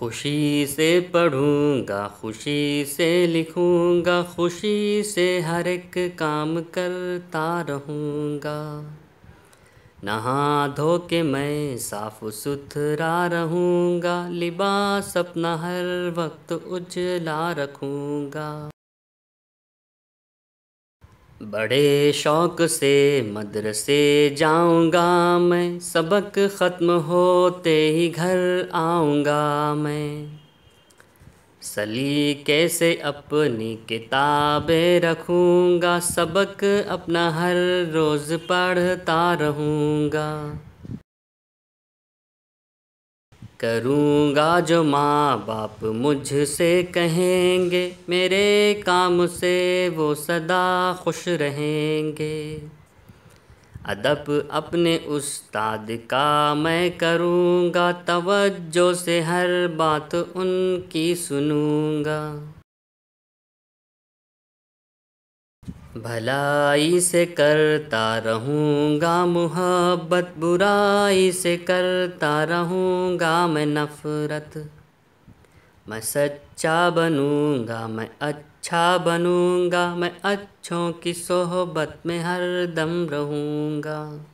खुशी से पढ़ूँगा, खुशी से लिखूँगा, खुशी से हर एक काम करता रहूँगा। नहा धो के मैं साफ़ सुथरा रहूँगा, लिबास अपना हर वक्त उजला रखूँगा। बड़े शौक़ से मदरसे जाऊँगा मैं, सबक ख़त्म होते ही घर आऊँगा मैं। सलीके से अपनी किताबें रखूँगा, सबक अपना हर रोज़ पढ़ता रहूँगा। करूँगा जो माँ बाप मुझसे कहेंगे, मेरे काम से वो सदा खुश रहेंगे। अदब अपने उस्ताद का मैं करूँगा, तवज्जो से हर बात उनकी सुनूँगा। भलाई से करता रहूँगा मोहब्बत, बुराई से करता रहूँगा मैं नफ़रत। मैं सच्चा बनूँगा, मैं अच्छा बनूँगा, मैं अच्छों की सोहबत में हर दम रहूँगा।